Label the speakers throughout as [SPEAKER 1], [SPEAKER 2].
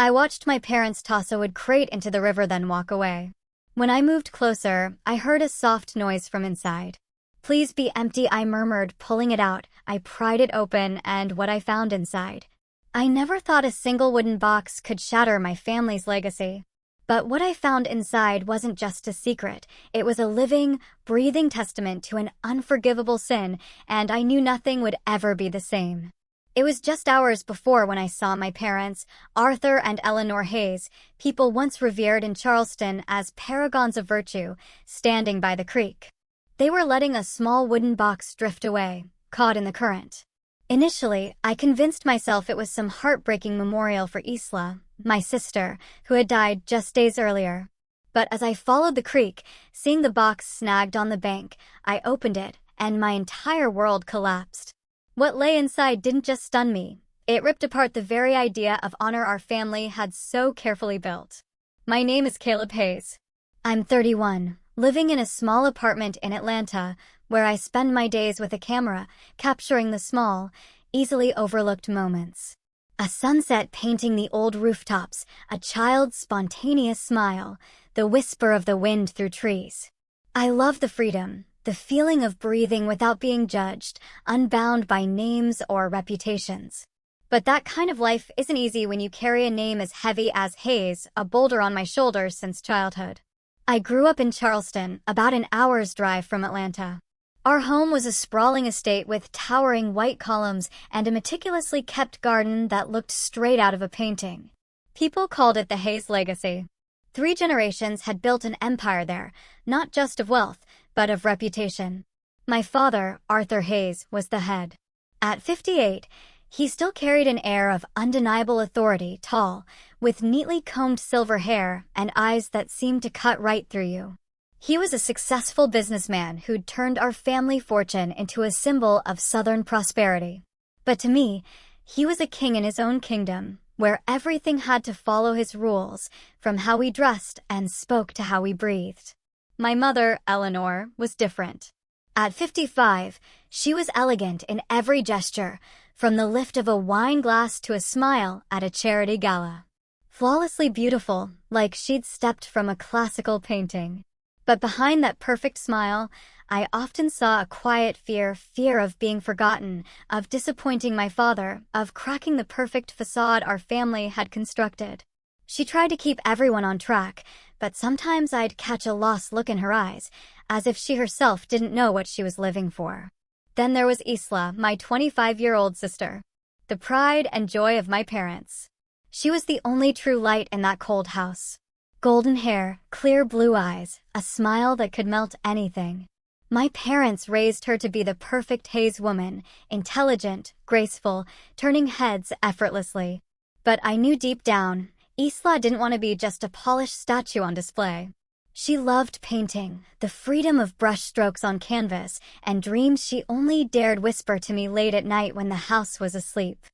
[SPEAKER 1] I watched my parents toss a wood crate into the river then walk away. When I moved closer, I heard a soft noise from inside. "Please be empty," I murmured, pulling it out. I pried it open, and what I found inside. I never thought a single wooden box could shatter my family's legacy. But what I found inside wasn't just a secret. It was a living, breathing testament to an unforgivable sin, and I knew nothing would ever be the same. It was just hours before when I saw my parents, Arthur and Eleanor Hayes, people once revered in Charleston as paragons of virtue, standing by the creek. They were letting a small wooden box drift away, caught in the current. Initially, I convinced myself it was some heartbreaking memorial for Isla, my sister, who had died just days earlier. But as I followed the creek, seeing the box snagged on the bank, I opened it, and my entire world collapsed. What lay inside didn't just stun me. It ripped apart the very idea of honor our family had so carefully built. My name is Caleb Hayes. I'm 31, living in a small apartment in Atlanta, where I spend my days with a camera, capturing the small, easily overlooked moments. A sunset painting the old rooftops, a child's spontaneous smile, the whisper of the wind through trees. I love the freedom, the feeling of breathing without being judged, unbound by names or reputations. But that kind of life isn't easy when you carry a name as heavy as Hayes, a boulder on my shoulders since childhood. I grew up in Charleston, about an hour's drive from Atlanta. Our home was a sprawling estate with towering white columns and a meticulously kept garden that looked straight out of a painting. People called it the Hayes legacy. 3 generations had built an empire there, not just of wealth, but of reputation. My father, Arthur Hayes, was the head. At 58, he still carried an air of undeniable authority, tall, with neatly combed silver hair and eyes that seemed to cut right through you. He was a successful businessman who'd turned our family fortune into a symbol of Southern prosperity. But to me, he was a king in his own kingdom, where everything had to follow his rules, from how we dressed and spoke to how we breathed. My mother, Eleanor, was different. At 55, she was elegant in every gesture, from the lift of a wine glass to a smile at a charity gala. Flawlessly beautiful, like she'd stepped from a classical painting. But behind that perfect smile, I often saw a quiet fear of being forgotten, of disappointing my father, of cracking the perfect facade our family had constructed. She tried to keep everyone on track, but sometimes I'd catch a lost look in her eyes, as if she herself didn't know what she was living for. Then there was Isla, my 25-year-old sister, the pride and joy of my parents. She was the only true light in that cold house. Golden hair, clear blue eyes, a smile that could melt anything. My parents raised her to be the perfect Hayes woman, intelligent, graceful, turning heads effortlessly. But I knew deep down, Isla didn't want to be just a polished statue on display. She loved painting, the freedom of brushstrokes on canvas, and dreams she only dared whisper to me late at night when the house was asleep.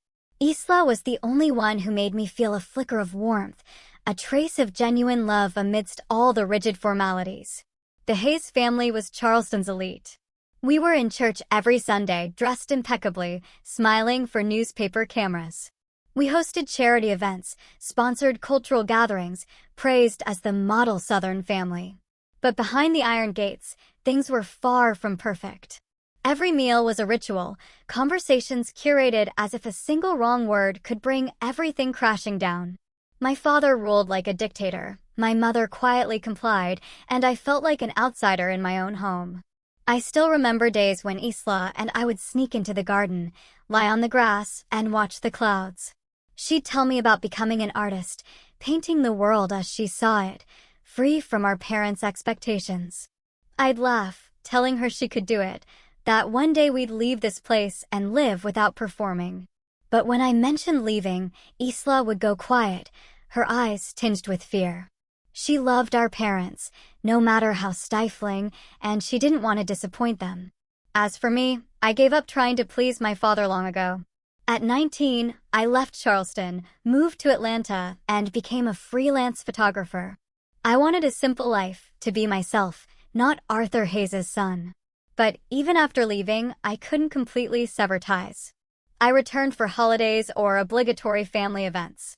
[SPEAKER 1] Isla was the only one who made me feel a flicker of warmth, a trace of genuine love amidst all the rigid formalities. The Hayes family was Charleston's elite. We were in church every Sunday, dressed impeccably, smiling for newspaper cameras. We hosted charity events, sponsored cultural gatherings, praised as the model Southern family. But behind the iron gates, things were far from perfect. Every meal was a ritual, conversations curated as if a single wrong word could bring everything crashing down. My father ruled like a dictator, my mother quietly complied, and I felt like an outsider in my own home. I still remember days when Isla and I would sneak into the garden, lie on the grass, and watch the clouds. She'd tell me about becoming an artist, painting the world as she saw it, free from our parents' expectations. I'd laugh, telling her she could do it, that one day we'd leave this place and live without performing. But when I mentioned leaving, Isla would go quiet, her eyes tinged with fear. She loved our parents, no matter how stifling, and she didn't want to disappoint them. As for me, I gave up trying to please my father long ago. At 19, I left Charleston, moved to Atlanta, and became a freelance photographer. I wanted a simple life, to be myself, not Arthur Hayes' son. But even after leaving, I couldn't completely sever ties. I returned for holidays or obligatory family events.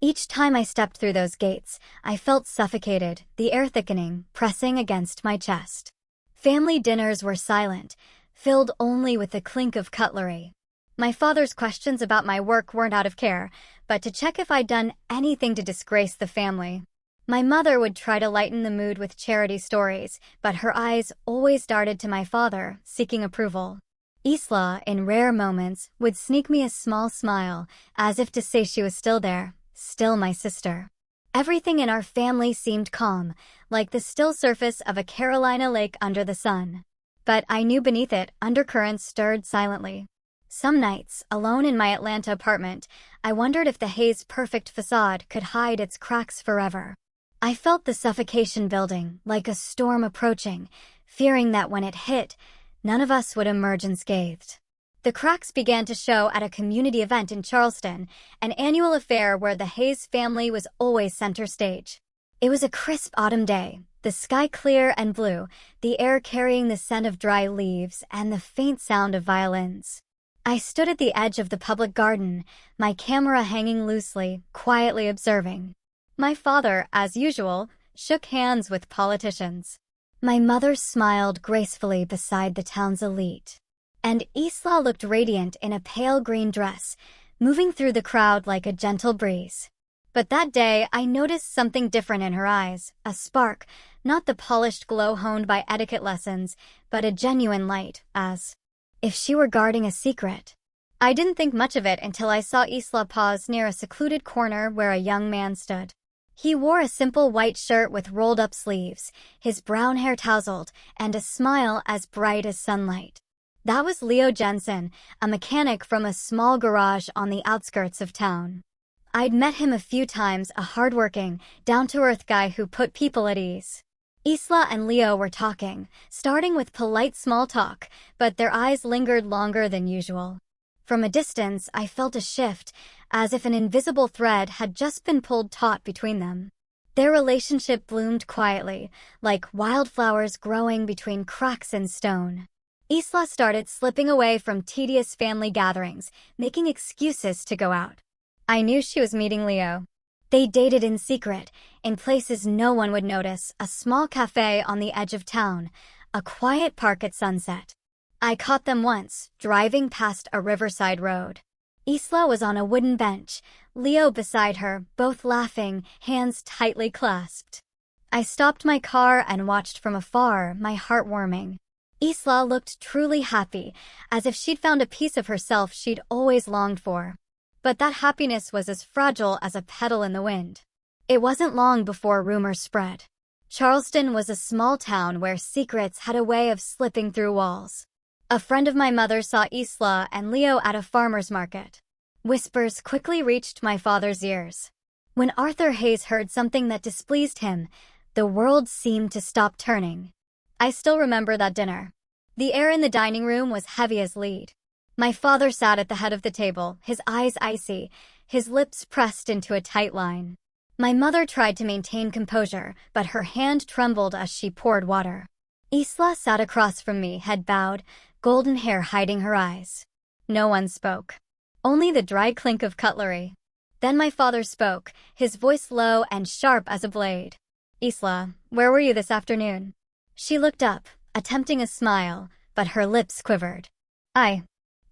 [SPEAKER 1] Each time I stepped through those gates, I felt suffocated, the air thickening, pressing against my chest. Family dinners were silent, filled only with the clink of cutlery. My father's questions about my work weren't out of care, but to check if I'd done anything to disgrace the family. My mother would try to lighten the mood with charity stories, but her eyes always darted to my father, seeking approval. Isla, in rare moments, would sneak me a small smile, as if to say she was still there, still my sister. Everything in our family seemed calm, like the still surface of a Carolina lake under the sun. But I knew beneath it, undercurrents stirred silently. Some nights, alone in my Atlanta apartment, I wondered if the Hayes' perfect facade could hide its cracks forever. I felt the suffocation building, like a storm approaching, fearing that when it hit, none of us would emerge unscathed. The cracks began to show at a community event in Charleston, an annual affair where the Hayes family was always center stage. It was a crisp autumn day, the sky clear and blue, the air carrying the scent of dry leaves and the faint sound of violins. I stood at the edge of the public garden, my camera hanging loosely, quietly observing. My father, as usual, shook hands with politicians. My mother smiled gracefully beside the town's elite. And Isla looked radiant in a pale green dress, moving through the crowd like a gentle breeze. But that day, I noticed something different in her eyes, a spark, not the polished glow honed by etiquette lessons, but a genuine light, as if she were guarding a secret. I didn't think much of it until I saw Isla pause near a secluded corner where a young man stood. He wore a simple white shirt with rolled-up sleeves, his brown hair tousled, and a smile as bright as sunlight. That was Leo Jensen, a mechanic from a small garage on the outskirts of town. I'd met him a few times, a hardworking, down-to-earth guy who put people at ease. Isla and Leo were talking, starting with polite small talk, but their eyes lingered longer than usual. From a distance, I felt a shift, as if an invisible thread had just been pulled taut between them. Their relationship bloomed quietly, like wildflowers growing between cracks in stone. Isla started slipping away from tedious family gatherings, making excuses to go out. I knew she was meeting Leo. They dated in secret, in places no one would notice, a small cafe on the edge of town, a quiet park at sunset. I caught them once, driving past a riverside road. Isla was on a wooden bench, Leo beside her, both laughing, hands tightly clasped. I stopped my car and watched from afar, my heart warming. Isla looked truly happy, as if she'd found a piece of herself she'd always longed for. But that happiness was as fragile as a petal in the wind. It wasn't long before rumors spread. Charleston was a small town where secrets had a way of slipping through walls. A friend of my mother saw Isla and Leo at a farmer's market. Whispers quickly reached my father's ears. When Arthur Hayes heard something that displeased him, the world seemed to stop turning. I still remember that dinner. The air in the dining room was heavy as lead. My father sat at the head of the table, his eyes icy, his lips pressed into a tight line. My mother tried to maintain composure, but her hand trembled as she poured water. Isla sat across from me, head bowed, golden hair hiding her eyes. No one spoke. Only the dry clink of cutlery. Then my father spoke, his voice low and sharp as a blade. Isla, where were you this afternoon? She looked up, attempting a smile, but her lips quivered. I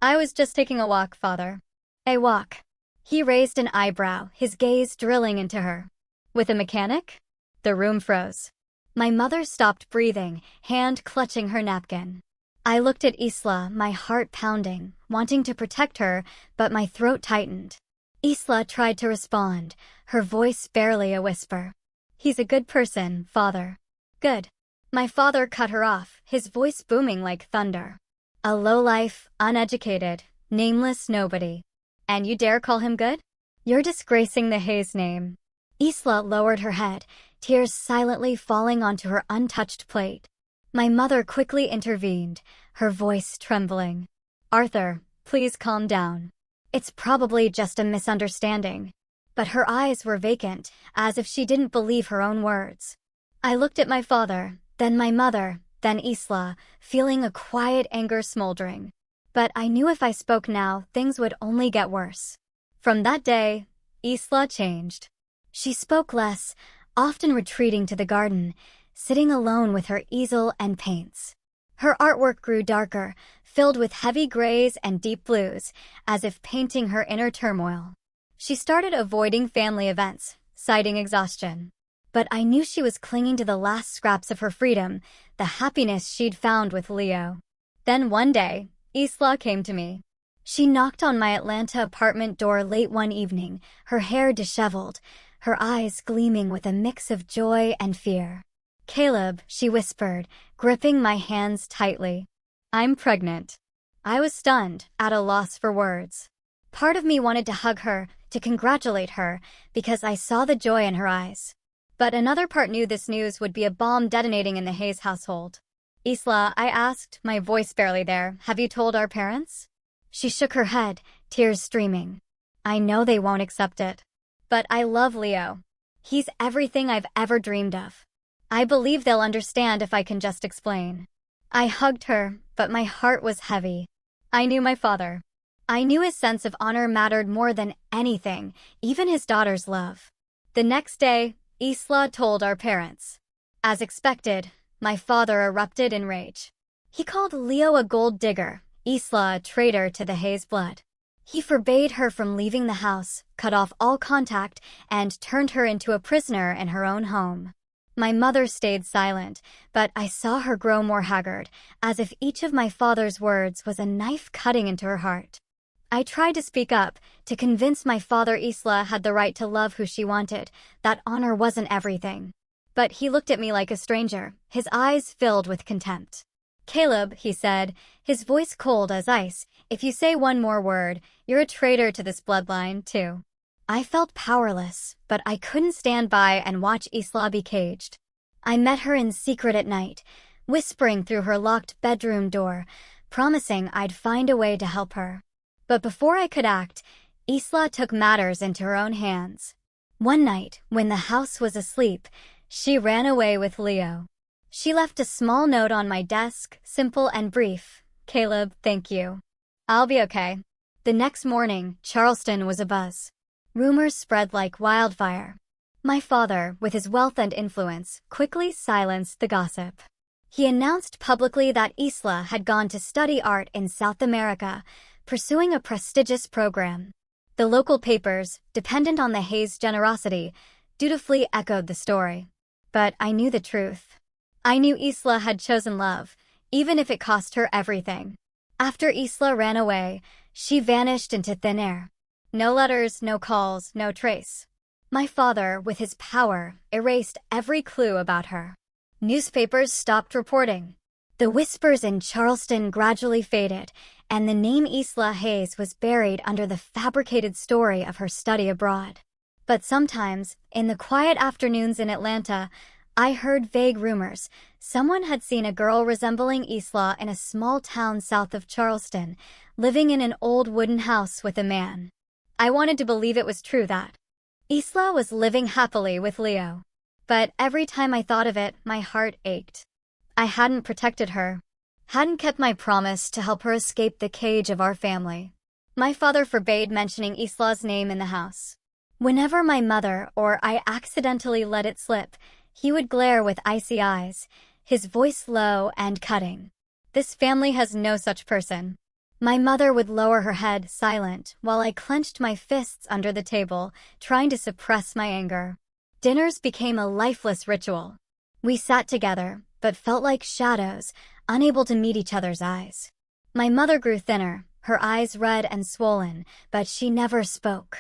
[SPEAKER 1] was just taking a walk, father. A walk. He raised an eyebrow, his gaze drilling into her. With a mechanic? The room froze. My mother stopped breathing, hand clutching her napkin. I looked at Isla, my heart pounding, wanting to protect her, but my throat tightened. Isla tried to respond, her voice barely a whisper. He's a good person, father. Good. My father cut her off, his voice booming like thunder. A lowlife, uneducated, nameless nobody. And you dare call him good? You're disgracing the Hayes name. Isla lowered her head, tears silently falling onto her untouched plate. My mother quickly intervened, her voice trembling. Arthur, please calm down. It's probably just a misunderstanding. But her eyes were vacant, as if she didn't believe her own words. I looked at my father, then my mother, then Isla, feeling a quiet anger smoldering. But I knew if I spoke now, things would only get worse. From that day, Isla changed. She spoke less, often retreating to the garden, sitting alone with her easel and paints. Her artwork grew darker, filled with heavy grays and deep blues, as if painting her inner turmoil. She started avoiding family events, citing exhaustion. But I knew she was clinging to the last scraps of her freedom, the happiness she'd found with Leo. Then one day, Isla came to me. She knocked on my Atlanta apartment door late one evening, her hair disheveled, her eyes gleaming with a mix of joy and fear. "Caleb," she whispered, gripping my hands tightly. "I'm pregnant." I was stunned, at a loss for words. Part of me wanted to hug her, to congratulate her, because I saw the joy in her eyes. But another part knew this news would be a bomb detonating in the Hayes household. "Isla," I asked, my voice barely there, "have you told our parents?" She shook her head, tears streaming. "I know they won't accept it. But I love Leo. He's everything I've ever dreamed of. I believe they'll understand if I can just explain." I hugged her, but my heart was heavy. I knew my father. I knew his sense of honor mattered more than anything, even his daughter's love. The next day, Isla told our parents. As expected, my father erupted in rage. He called Leo a gold digger, Isla a traitor to the Hayes blood. He forbade her from leaving the house, cut off all contact, and turned her into a prisoner in her own home. My mother stayed silent, but I saw her grow more haggard, as if each of my father's words was a knife cutting into her heart. I tried to speak up, to convince my father Isla had the right to love who she wanted, that honor wasn't everything. But he looked at me like a stranger, his eyes filled with contempt. "Caleb," he said, his voice cold as ice, "if you say one more word, you're a traitor to this bloodline, too." I felt powerless, but I couldn't stand by and watch Isla be caged. I met her in secret at night, whispering through her locked bedroom door, promising I'd find a way to help her. But before I could act, Isla took matters into her own hands. One night, when the house was asleep, she ran away with Leo. She left a small note on my desk, simple and brief. "Caleb, thank you. I'll be okay." The next morning, Charleston was abuzz. Rumors spread like wildfire. My father, with his wealth and influence, quickly silenced the gossip. He announced publicly that Isla had gone to study art in South America, pursuing a prestigious program. The local papers, dependent on the Hayes' generosity, dutifully echoed the story. But I knew the truth. I knew Isla had chosen love, even if it cost her everything. After Isla ran away, she vanished into thin air. No letters, no calls, no trace. My father, with his power, erased every clue about her. Newspapers stopped reporting. The whispers in Charleston gradually faded, and the name Isla Hayes was buried under the fabricated story of her study abroad. But sometimes, in the quiet afternoons in Atlanta, I heard vague rumors. Someone had seen a girl resembling Isla in a small town south of Charleston, living in an old wooden house with a man. I wanted to believe it was true that Isla was living happily with Leo. But every time I thought of it, my heart ached. I hadn't protected her, hadn't kept my promise to help her escape the cage of our family. My father forbade mentioning Isla's name in the house. Whenever my mother or I accidentally let it slip, he would glare with icy eyes, his voice low and cutting. "This family has no such person." My mother would lower her head, silent, while I clenched my fists under the table, trying to suppress my anger. Dinners became a lifeless ritual. We sat together, but felt like shadows, unable to meet each other's eyes. My mother grew thinner, her eyes red and swollen, but she never spoke.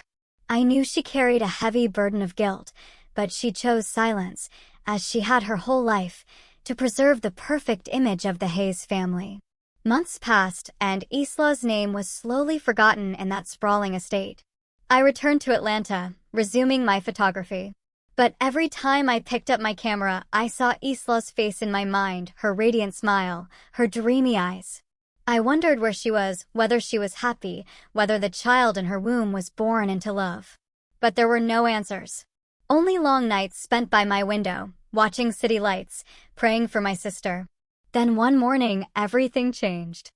[SPEAKER 1] I knew she carried a heavy burden of guilt, but she chose silence, as she had her whole life, to preserve the perfect image of the Hayes family. Months passed, and Isla's name was slowly forgotten in that sprawling estate. I returned to Atlanta, resuming my photography. But every time I picked up my camera, I saw Isla's face in my mind, her radiant smile, her dreamy eyes. I wondered where she was, whether she was happy, whether the child in her womb was born into love. But there were no answers. Only long nights spent by my window, watching city lights, praying for my sister. Then one morning, everything changed.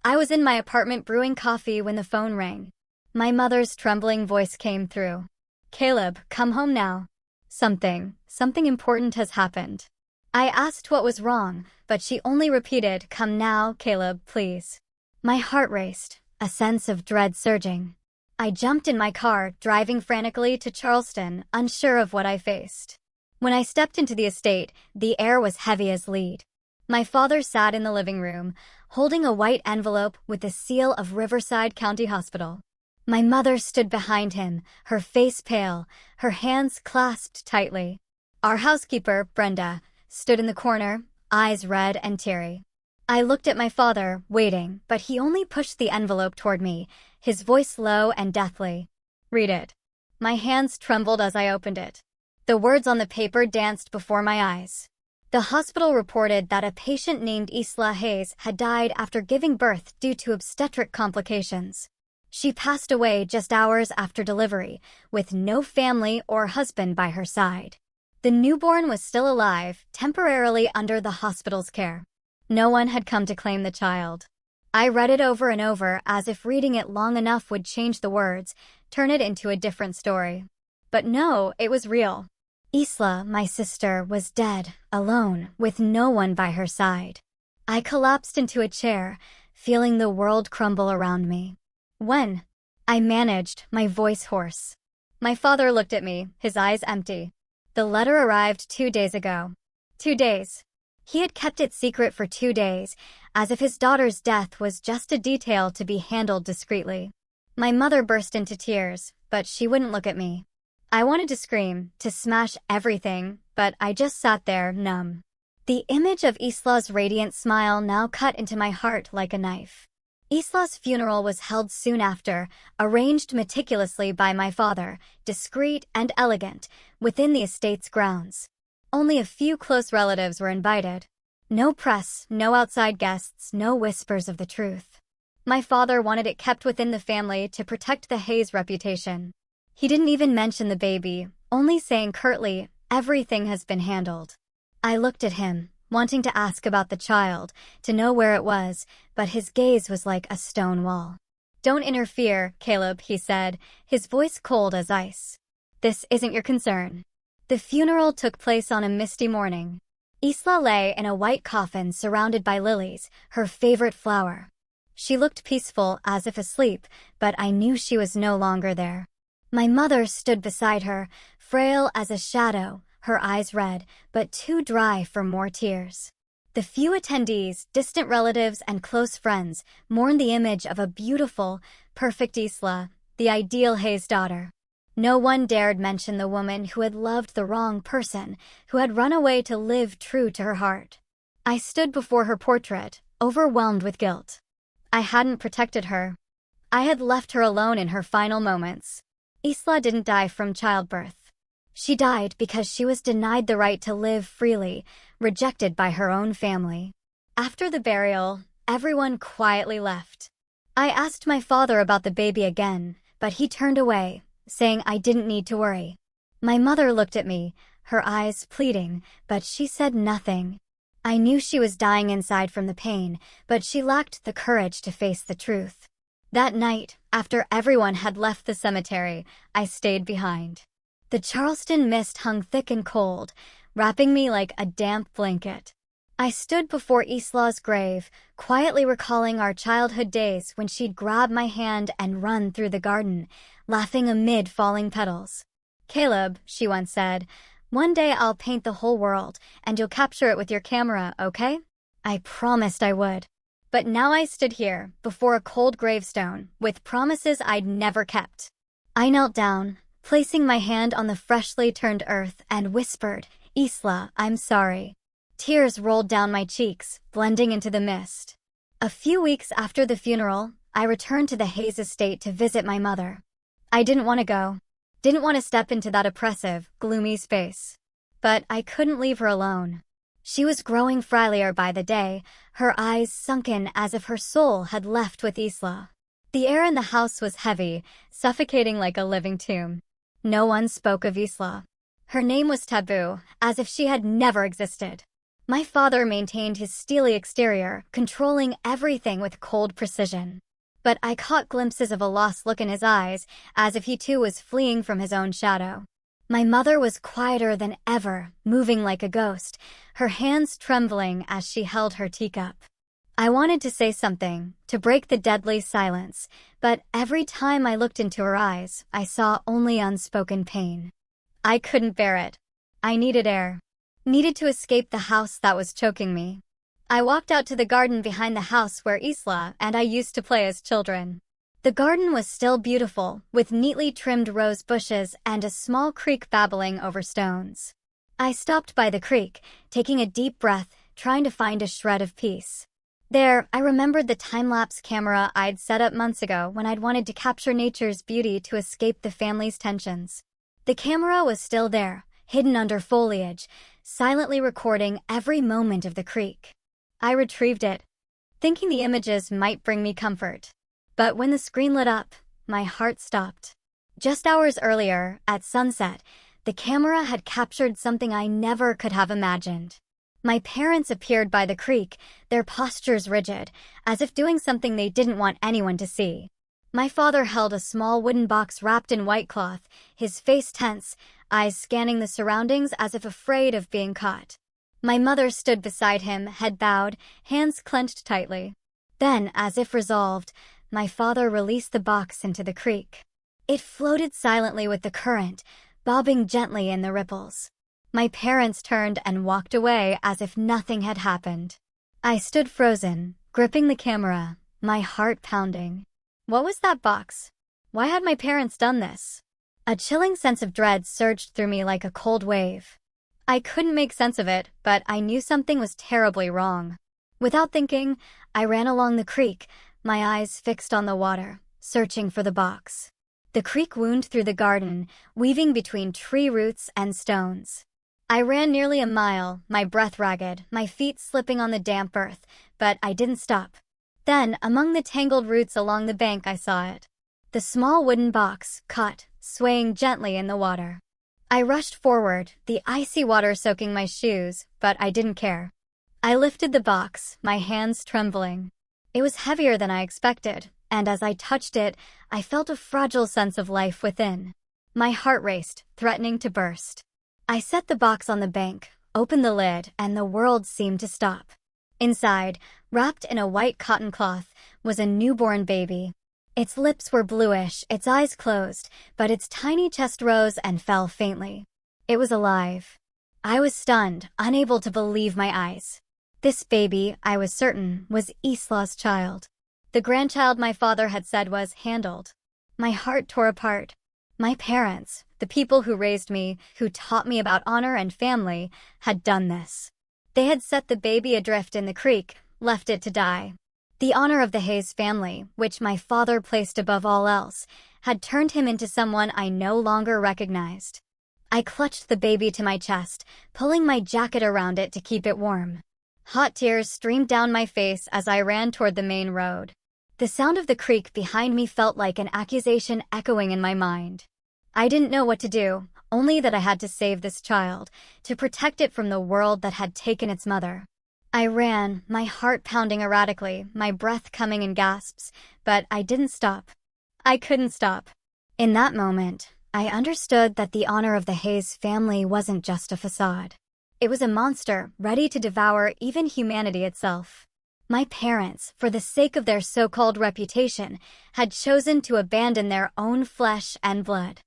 [SPEAKER 1] I was in my apartment brewing coffee when the phone rang. My mother's trembling voice came through. "Caleb, come home now. Something important has happened." I asked what was wrong, but she only repeated, "Come now, Caleb, please." My heart raced, a sense of dread surging. I jumped in my car, driving frantically to Charleston, unsure of what I faced. When I stepped into the estate, the air was heavy as lead. My father sat in the living room, holding a white envelope with the seal of Riverside County Hospital. My mother stood behind him, her face pale, her hands clasped tightly. Our housekeeper, Brenda, stood in the corner, eyes red and teary. I looked at my father, waiting, but he only pushed the envelope toward me, his voice low and deathly. "Read it." My hands trembled as I opened it. The words on the paper danced before my eyes. The hospital reported that a patient named Isla Hayes had died after giving birth due to obstetric complications. She passed away just hours after delivery, with no family or husband by her side. The newborn was still alive, temporarily under the hospital's care. No one had come to claim the child. I read it over and over, as if reading it long enough would change the words, turn it into a different story. But no, it was real. Isla, my sister, was dead, alone, with no one by her side. I collapsed into a chair, feeling the world crumble around me. "When?" I managed, my voice hoarse. My father looked at me, his eyes empty. "The letter arrived 2 days ago." 2 days. He had kept it secret for 2 days, as if his daughter's death was just a detail to be handled discreetly. My mother burst into tears, but she wouldn't look at me. I wanted to scream, to smash everything, but I just sat there, numb. The image of Isla's radiant smile now cut into my heart like a knife. Isla's funeral was held soon after, arranged meticulously by my father, discreet and elegant, within the estate's grounds. Only a few close relatives were invited. No press, no outside guests, no whispers of the truth. My father wanted it kept within the family to protect the Hayes reputation. He didn't even mention the baby, only saying curtly, "Everything has been handled." I looked at him, wanting to ask about the child, to know where it was, but his gaze was like a stone wall. "Don't interfere, Caleb," he said, his voice cold as ice. "This isn't your concern." The funeral took place on a misty morning. Isla lay in a white coffin surrounded by lilies, her favorite flower. She looked peaceful, as if asleep, but I knew she was no longer there. My mother stood beside her, frail as a shadow, her eyes red, but too dry for more tears. The few attendees, distant relatives and close friends, mourned the image of a beautiful, perfect Isla, the ideal Hayes daughter. No one dared mention the woman who had loved the wrong person, who had run away to live true to her heart. I stood before her portrait, overwhelmed with guilt. I hadn't protected her. I had left her alone in her final moments. Isla didn't die from childbirth. She died because she was denied the right to live freely, rejected by her own family. After the burial, everyone quietly left. I asked my father about the baby again, but he turned away, saying I didn't need to worry. My mother looked at me, her eyes pleading, but she said nothing. I knew she was dying inside from the pain, but she lacked the courage to face the truth. That night, after everyone had left the cemetery, I stayed behind. The Charleston mist hung thick and cold, wrapping me like a damp blanket. I stood before Isla's grave, quietly recalling our childhood days when she'd grab my hand and run through the garden, laughing amid falling petals. "Caleb," she once said, "one day I'll paint the whole world, and you'll capture it with your camera, okay?" I promised I would. But now I stood here, before a cold gravestone, with promises I'd never kept. I knelt down, placing my hand on the freshly turned earth, and whispered, "Isla, I'm sorry." Tears rolled down my cheeks, blending into the mist. A few weeks after the funeral, I returned to the Hayes estate to visit my mother. I didn't want to go. Didn't want to step into that oppressive, gloomy space. But I couldn't leave her alone. She was growing frilier by the day, her eyes sunken as if her soul had left with Isla. The air in the house was heavy, suffocating like a living tomb. No one spoke of Isla. Her name was taboo, as if she had never existed. My father maintained his steely exterior, controlling everything with cold precision. but I caught glimpses of a lost look in his eyes, as if he too was fleeing from his own shadow. My mother was quieter than ever, moving like a ghost, her hands trembling as she held her teacup. I wanted to say something, to break the deadly silence, but every time I looked into her eyes, I saw only unspoken pain. I couldn't bear it. I needed air. Needed to escape the house that was choking me. I walked out to the garden behind the house where Isla and I used to play as children. The garden was still beautiful, with neatly trimmed rose bushes and a small creek babbling over stones. I stopped by the creek, taking a deep breath, trying to find a shred of peace. There, I remembered the time-lapse camera I'd set up months ago when I'd wanted to capture nature's beauty to escape the family's tensions. The camera was still there, hidden under foliage, silently recording every moment of the creek. I retrieved it, thinking the images might bring me comfort. But when the screen lit up, my heart stopped. Just hours earlier, at sunset, the camera had captured something I never could have imagined. My parents appeared by the creek, their postures rigid, as if doing something they didn't want anyone to see. My father held a small wooden box wrapped in white cloth, his face tense, eyes scanning the surroundings as if afraid of being caught. My mother stood beside him, head bowed, hands clenched tightly. Then, as if resolved, my father released the box into the creek. It floated silently with the current, bobbing gently in the ripples. My parents turned and walked away as if nothing had happened. I stood frozen, gripping the camera, my heart pounding. What was that box? Why had my parents done this? A chilling sense of dread surged through me like a cold wave. I couldn't make sense of it, but I knew something was terribly wrong. Without thinking, I ran along the creek, my eyes fixed on the water, searching for the box. The creek wound through the garden, weaving between tree roots and stones. I ran nearly a mile, my breath ragged, my feet slipping on the damp earth, but I didn't stop. Then, among the tangled roots along the bank, I saw it. The small wooden box, caught, swaying gently in the water. I rushed forward, the icy water soaking my shoes, but I didn't care. I lifted the box, my hands trembling. It was heavier than I expected, and as I touched it, I felt a fragile sense of life within. My heart raced, threatening to burst. I set the box on the bank, opened the lid, and the world seemed to stop. Inside, wrapped in a white cotton cloth, was a newborn baby. Its lips were bluish, its eyes closed, but its tiny chest rose and fell faintly. It was alive. I was stunned, unable to believe my eyes. This baby, I was certain, was Isla's child. The grandchild my father had said was handled. My heart tore apart. My parents, the people who raised me, who taught me about honor and family, had done this. They had set the baby adrift in the creek, left it to die. The honor of the Hayes family, which my father placed above all else, had turned him into someone I no longer recognized. I clutched the baby to my chest, pulling my jacket around it to keep it warm. Hot tears streamed down my face as I ran toward the main road. The sound of the creek behind me felt like an accusation echoing in my mind. I didn't know what to do, only that I had to save this child, to protect it from the world that had taken its mother. I ran, my heart pounding erratically, my breath coming in gasps, but I didn't stop. I couldn't stop. In that moment, I understood that the honor of the Hayes family wasn't just a facade. It was a monster, ready to devour even humanity itself. My parents, for the sake of their so-called reputation, had chosen to abandon their own flesh and blood.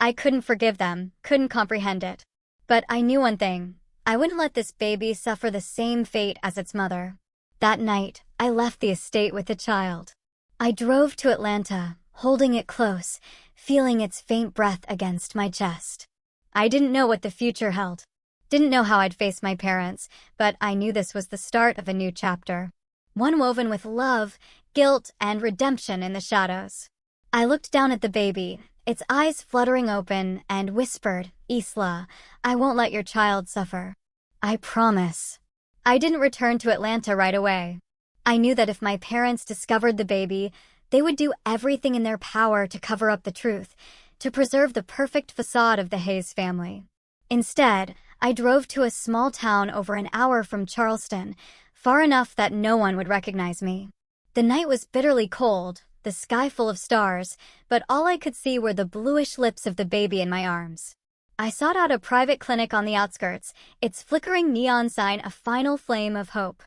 [SPEAKER 1] I couldn't forgive them, couldn't comprehend it. But I knew one thing. I wouldn't let this baby suffer the same fate as its mother. That night, I left the estate with the child. I drove to Atlanta, holding it close, feeling its faint breath against my chest. I didn't know what the future held. Didn't know how I'd face my parents, but I knew this was the start of a new chapter. One woven with love, guilt, and redemption in the shadows. I looked down at the baby, its eyes fluttering open, and whispered, "Isla, I won't let your child suffer. I promise." I didn't return to Atlanta right away. I knew that if my parents discovered the baby, they would do everything in their power to cover up the truth, to preserve the perfect facade of the Hayes family. Instead, I drove to a small town over an hour from Charleston, far enough that no one would recognize me. The night was bitterly cold, the sky full of stars, but all I could see were the bluish lips of the baby in my arms. I sought out a private clinic on the outskirts, its flickering neon sign a final flame of hope.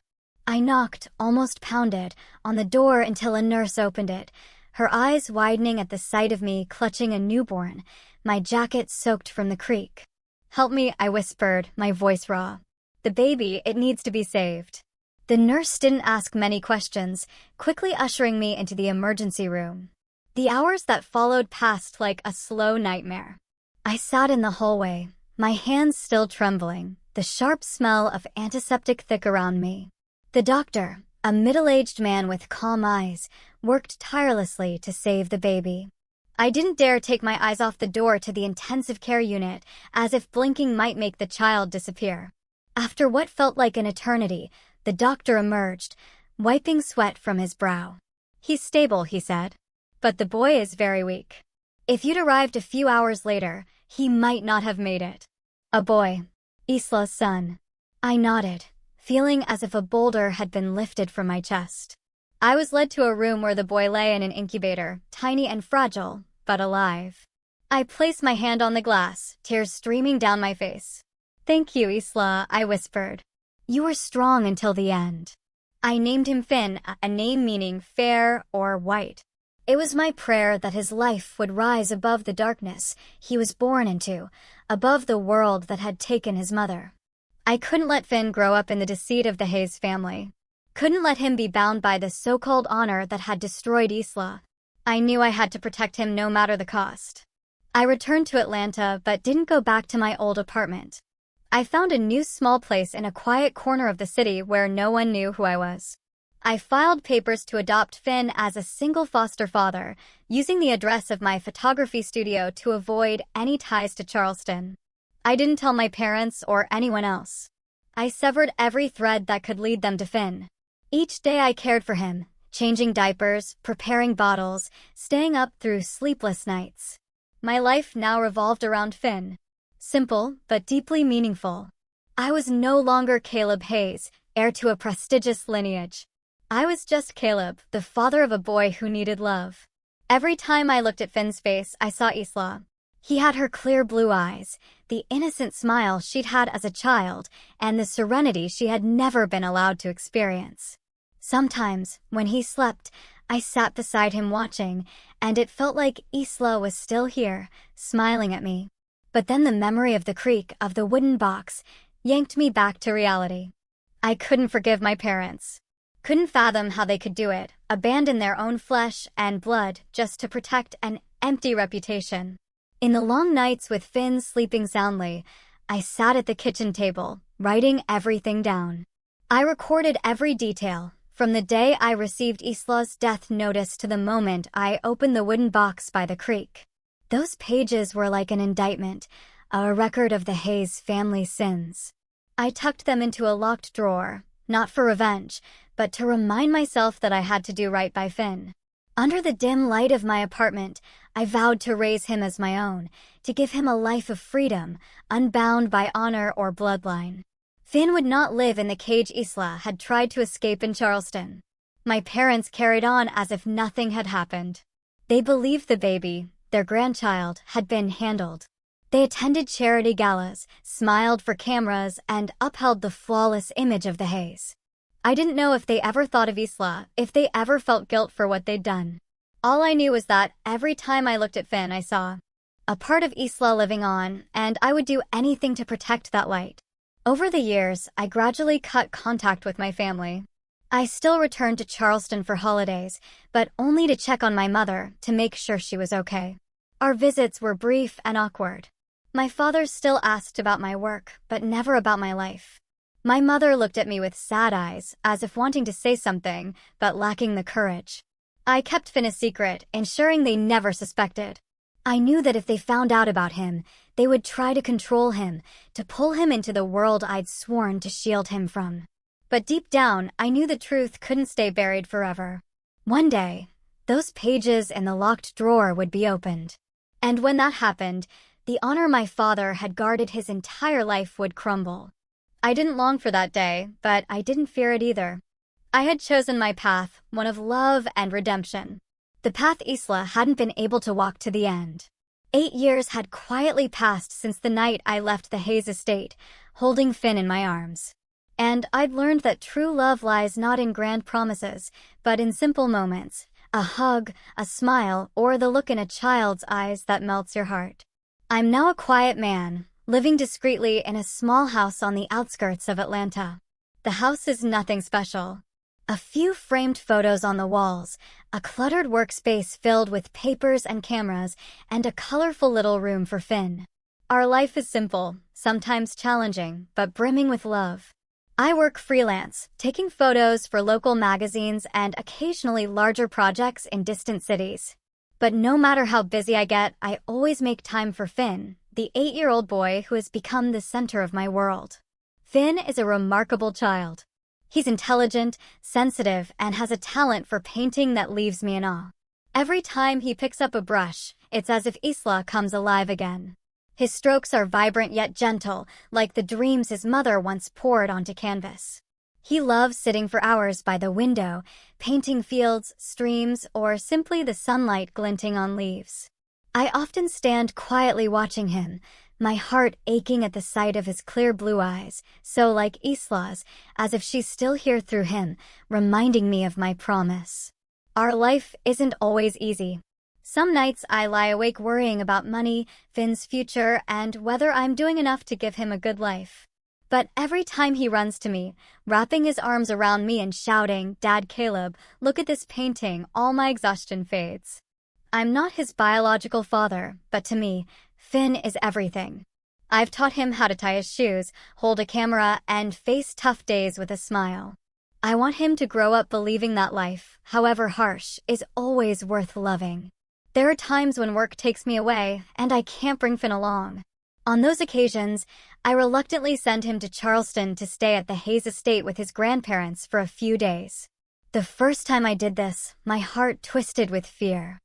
[SPEAKER 1] I knocked, almost pounded, on the door until a nurse opened it, her eyes widening at the sight of me clutching a newborn, my jacket soaked from the creek. "Help me," I whispered, my voice raw. "The baby, it needs to be saved." The nurse didn't ask many questions, quickly ushering me into the emergency room. The hours that followed passed like a slow nightmare. I sat in the hallway, my hands still trembling, the sharp smell of antiseptic thick around me. The doctor, a middle-aged man with calm eyes, worked tirelessly to save the baby. I didn't dare take my eyes off the door to the intensive care unit, as if blinking might make the child disappear. After what felt like an eternity, the doctor emerged, wiping sweat from his brow. "He's stable," he said. "But the boy is very weak. If you'd arrived a few hours later, he might not have made it." "A boy. Isla's son." I nodded, feeling as if a boulder had been lifted from my chest. I was led to a room where the boy lay in an incubator, tiny and fragile, but alive. I placed my hand on the glass, tears streaming down my face. "Thank you, Isla," I whispered. "You were strong until the end." I named him Finn, a name meaning fair or white. It was my prayer that his life would rise above the darkness he was born into, above the world that had taken his mother. I couldn't let Finn grow up in the deceit of the Hayes family. Couldn't let him be bound by the so-called honor that had destroyed Isla. I knew I had to protect him no matter the cost. I returned to Atlanta but didn't go back to my old apartment. I found a new small place in a quiet corner of the city where no one knew who I was. I filed papers to adopt Finn as a single foster father, using the address of my photography studio to avoid any ties to Charleston. I didn't tell my parents or anyone else. I severed every thread that could lead them to Finn. Each day I cared for him, changing diapers, preparing bottles, staying up through sleepless nights. My life now revolved around Finn. Simple, but deeply meaningful. I was no longer Caleb Hayes, heir to a prestigious lineage. I was just Caleb, the father of a boy who needed love. Every time I looked at Finn's face, I saw Isla. He had her clear blue eyes, the innocent smile she'd had as a child, and the serenity she had never been allowed to experience. Sometimes, when he slept, I sat beside him watching, and it felt like Isla was still here, smiling at me. But then the memory of the creak, of the wooden box, yanked me back to reality. I couldn't forgive my parents. Couldn't fathom how they could do it, abandon their own flesh and blood just to protect an empty reputation. In the long nights with Finn sleeping soundly, I sat at the kitchen table, writing everything down. I recorded every detail, from the day I received Isla's death notice to the moment I opened the wooden box by the creek. Those pages were like an indictment, a record of the Hayes family's sins. I tucked them into a locked drawer, not for revenge, but to remind myself that I had to do right by Finn. Under the dim light of my apartment, I vowed to raise him as my own, to give him a life of freedom, unbound by honor or bloodline. Finn would not live in the cage Isla had tried to escape in Charleston. My parents carried on as if nothing had happened. They believed the baby, their grandchild, had been handled. They attended charity galas, smiled for cameras, and upheld the flawless image of the Hayes. I didn't know if they ever thought of Isla, if they ever felt guilt for what they'd done. All I knew was that every time I looked at Finn, I saw a part of Isla living on, and I would do anything to protect that light. Over the years, I gradually cut contact with my family. I still returned to Charleston for holidays, but only to check on my mother to make sure she was okay. Our visits were brief and awkward. My father still asked about my work, but never about my life. My mother looked at me with sad eyes, as if wanting to say something, but lacking the courage. I kept Finn a secret, ensuring they never suspected. I knew that if they found out about him, they would try to control him, to pull him into the world I'd sworn to shield him from. But deep down, I knew the truth couldn't stay buried forever. One day, those pages in the locked drawer would be opened. And when that happened, the honor my father had guarded his entire life would crumble. I didn't long for that day, but I didn't fear it either. I had chosen my path, one of love and redemption. The path Isla hadn't been able to walk to the end. 8 years had quietly passed since the night I left the Hayes estate, holding Finn in my arms. And I'd learned that true love lies not in grand promises, but in simple moments, a hug, a smile, or the look in a child's eyes that melts your heart. I'm now a quiet man, living discreetly in a small house on the outskirts of Atlanta. The house is nothing special. A few framed photos on the walls, a cluttered workspace filled with papers and cameras, and a colorful little room for Finn. Our life is simple, sometimes challenging, but brimming with love. I work freelance, taking photos for local magazines and occasionally larger projects in distant cities. But no matter how busy I get, I always make time for Finn, the 8-year-old boy who has become the center of my world. Finn is a remarkable child. He's intelligent, sensitive, and has a talent for painting that leaves me in awe. Every time he picks up a brush, it's as if Isla comes alive again. His strokes are vibrant yet gentle, like the dreams his mother once poured onto canvas. He loves sitting for hours by the window, painting fields, streams, or simply the sunlight glinting on leaves. I often stand quietly watching him, my heart aching at the sight of his clear blue eyes, so like Isla's, as if she's still here through him, reminding me of my promise. Our life isn't always easy. Some nights I lie awake worrying about money, Finn's future, and whether I'm doing enough to give him a good life. But every time he runs to me, wrapping his arms around me and shouting, "Dad Caleb, look at this painting," all my exhaustion fades. I'm not his biological father, but to me, Finn is everything. I've taught him how to tie his shoes, hold a camera, and face tough days with a smile. I want him to grow up believing that life, however harsh, is always worth loving. There are times when work takes me away, and I can't bring Finn along. On those occasions, I reluctantly send him to Charleston to stay at the Hayes estate with his grandparents for a few days. The first time I did this, my heart twisted with fear.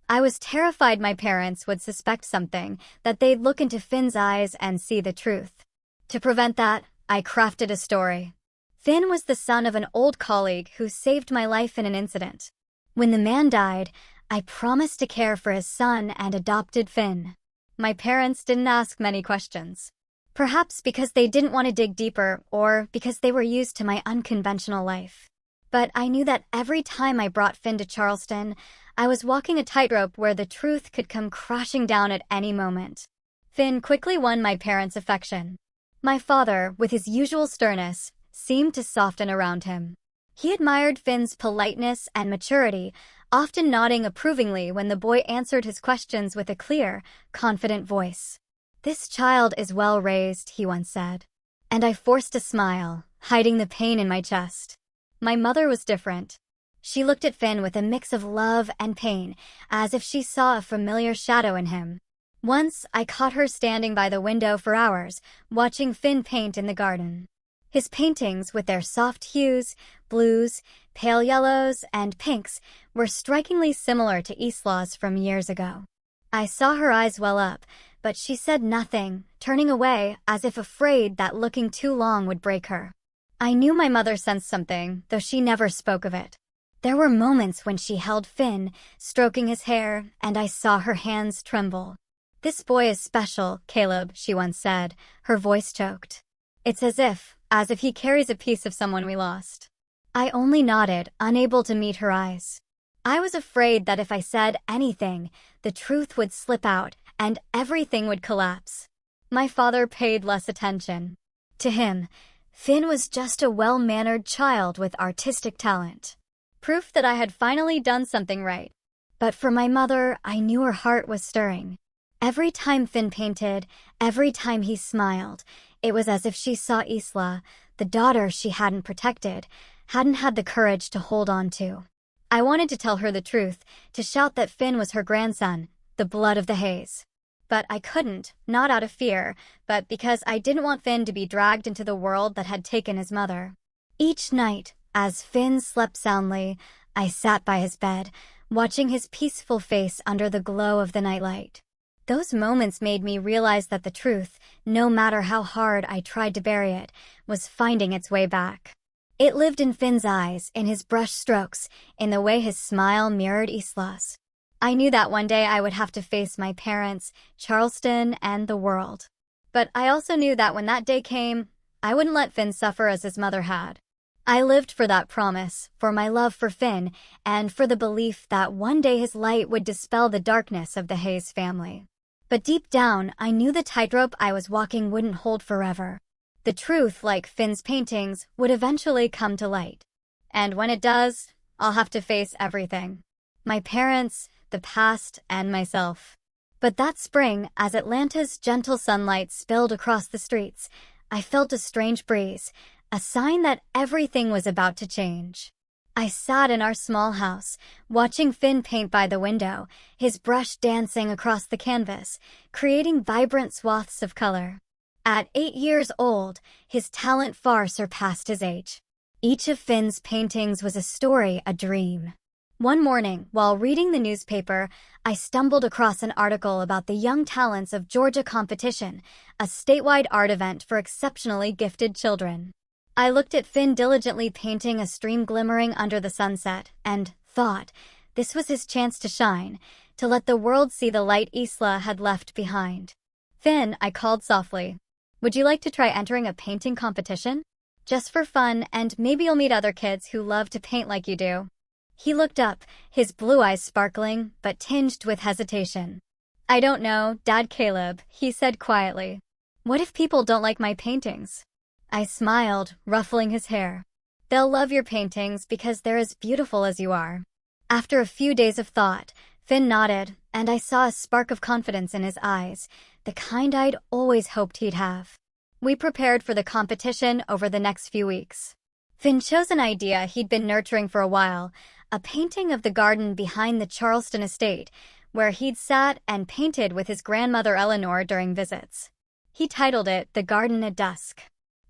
[SPEAKER 1] I was terrified my parents would suspect something, that they'd look into Finn's eyes and see the truth. To prevent that, I crafted a story. Finn was the son of an old colleague who saved my life in an incident. When the man died, I promised to care for his son and adopted Finn. My parents didn't ask many questions. Perhaps because they didn't want to dig deeper, or because they were used to my unconventional life. But I knew that every time I brought Finn to Charleston, I was walking a tightrope where the truth could come crashing down at any moment. Finn quickly won my parents' affection. My father, with his usual sternness, seemed to soften around him. He admired Finn's politeness and maturity, often nodding approvingly when the boy answered his questions with a clear, confident voice. "This child is well raised," he once said. And I forced a smile, hiding the pain in my chest. My mother was different. She looked at Finn with a mix of love and pain, as if she saw a familiar shadow in him. Once, I caught her standing by the window for hours, watching Finn paint in the garden. His paintings, with their soft hues, blues, pale yellows, and pinks, were strikingly similar to Isla's from years ago. I saw her eyes well up, but she said nothing, turning away as if afraid that looking too long would break her. I knew my mother sensed something, though she never spoke of it. There were moments when she held Finn, stroking his hair, and I saw her hands tremble. "This boy is special, Caleb," she once said, her voice choked. "It's as if he carries a piece of someone we lost." I only nodded, unable to meet her eyes. I was afraid that if I said anything, the truth would slip out and everything would collapse. My father paid less attention. To him, Finn was just a well-mannered child with artistic talent. Proof that I had finally done something right. But for my mother, I knew her heart was stirring. Every time Finn painted, every time he smiled, it was as if she saw Isla, the daughter she hadn't protected, hadn't had the courage to hold on to. I wanted to tell her the truth, to shout that Finn was her grandson, the blood of the Hayes. But I couldn't, not out of fear, but because I didn't want Finn to be dragged into the world that had taken his mother. Each night, as Finn slept soundly, I sat by his bed, watching his peaceful face under the glow of the nightlight. Those moments made me realize that the truth, no matter how hard I tried to bury it, was finding its way back. It lived in Finn's eyes, in his brush strokes, in the way his smile mirrored Isla's. I knew that one day I would have to face my parents, Charleston, and the world. But I also knew that when that day came, I wouldn't let Finn suffer as his mother had. I lived for that promise, for my love for Finn, and for the belief that one day his light would dispel the darkness of the Hayes family. But deep down, I knew the tightrope I was walking wouldn't hold forever. The truth, like Finn's paintings, would eventually come to light. And when it does, I'll have to face everything. My parents, the past, and myself. But that spring, as Atlanta's gentle sunlight spilled across the streets, I felt a strange breeze, a sign that everything was about to change. I sat in our small house, watching Finn paint by the window, his brush dancing across the canvas, creating vibrant swaths of color. At 8 years old, his talent far surpassed his age. Each of Finn's paintings was a story, a dream. One morning, while reading the newspaper, I stumbled across an article about the Young Talents of Georgia competition, a statewide art event for exceptionally gifted children. I looked at Finn diligently painting a stream glimmering under the sunset, and thought, this was his chance to shine, to let the world see the light Isla had left behind. Finn, I called softly. Would you like to try entering a painting competition? Just for fun, and maybe you'll meet other kids who love to paint like you do. He looked up, his blue eyes sparkling, but tinged with hesitation. I don't know, Dad Caleb, he said quietly. What if people don't like my paintings? I smiled, ruffling his hair. They'll love your paintings because they're as beautiful as you are. After a few days of thought, Finn nodded, and I saw a spark of confidence in his eyes, the kind I'd always hoped he'd have. We prepared for the competition over the next few weeks. Finn chose an idea he'd been nurturing for a while, a painting of the garden behind the Charleston estate, where he'd sat and painted with his grandmother Eleanor during visits. He titled it The Garden at Dusk.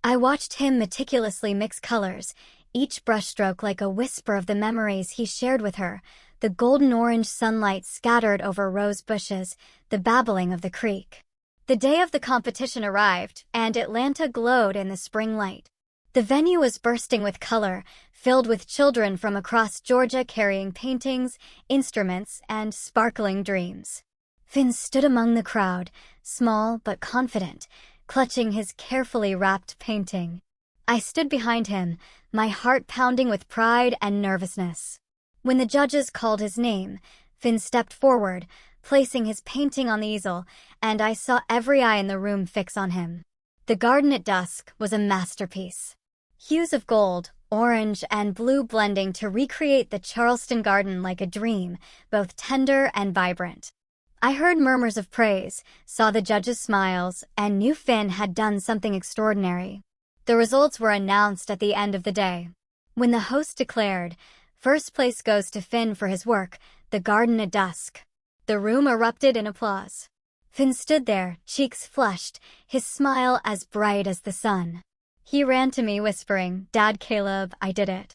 [SPEAKER 1] I watched him meticulously mix colors, each brushstroke like a whisper of the memories he shared with her, the golden-orange sunlight scattered over rose bushes, the babbling of the creek. The day of the competition arrived, and Atlanta glowed in the spring light. The venue was bursting with color, filled with children from across Georgia carrying paintings, instruments, and sparkling dreams. Finn stood among the crowd, small but confident, clutching his carefully wrapped painting. I stood behind him, my heart pounding with pride and nervousness. When the judges called his name, Finn stepped forward, placing his painting on the easel, and I saw every eye in the room fix on him. The Garden at Dusk was a masterpiece. Hues of gold, orange, and blue blending to recreate the Charleston garden like a dream, both tender and vibrant. I heard murmurs of praise, saw the judges' smiles, and knew Finn had done something extraordinary. The results were announced at the end of the day. When the host declared, "First place goes to Finn for his work, The Garden at Dusk," the room erupted in applause. Finn stood there, cheeks flushed, his smile as bright as the sun. He ran to me whispering, "Dad Caleb, I did it."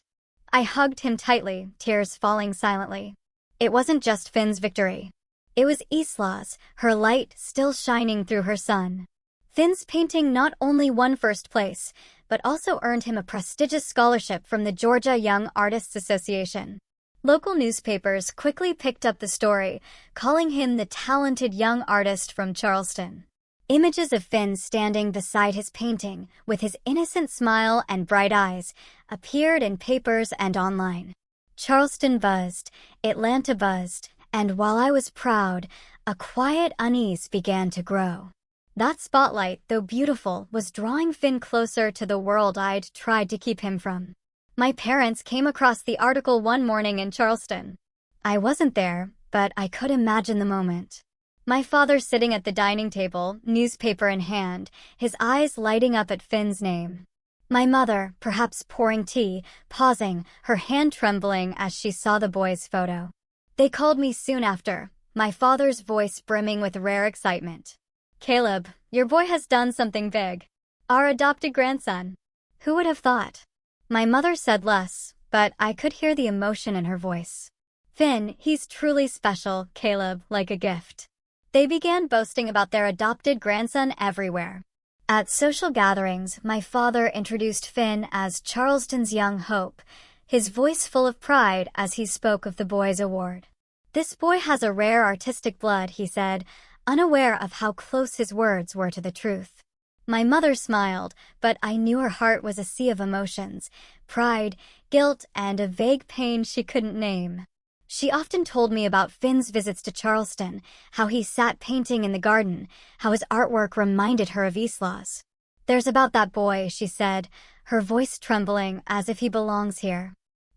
[SPEAKER 1] I hugged him tightly, tears falling silently. It wasn't just Finn's victory. It was Isla's, her light still shining through her sun. Finn's painting not only won first place, but also earned him a prestigious scholarship from the Georgia Young Artists Association. Local newspapers quickly picked up the story, calling him the talented young artist from Charleston. Images of Finn standing beside his painting, with his innocent smile and bright eyes, appeared in papers and online. Charleston buzzed, Atlanta buzzed, and while I was proud, a quiet unease began to grow. That spotlight, though beautiful, was drawing Finn closer to the world I'd tried to keep him from. My parents came across the article one morning in Charleston. I wasn't there, but I could imagine the moment. My father sitting at the dining table, newspaper in hand, his eyes lighting up at Finn's name. My mother, perhaps pouring tea, pausing, her hand trembling as she saw the boy's photo. They called me soon after, my father's voice brimming with rare excitement. "Caleb, your boy has done something big. Our adopted grandson." Who would have thought? My mother said less, but I could hear the emotion in her voice. "Finn, he's truly special, Caleb, like a gift." They began boasting about their adopted grandson everywhere. At social gatherings, my father introduced Finn as Charleston's young hope, his voice full of pride as he spoke of the boys' award. "This boy has a rare artistic blood," he said, unaware of how close his words were to the truth. My mother smiled, but I knew her heart was a sea of emotions, pride, guilt, and a vague pain she couldn't name. She often told me about Finn's visits to Charleston, how he sat painting in the garden, how his artwork reminded her of Isla's. "There's about that boy," she said, her voice trembling as if he belongs here.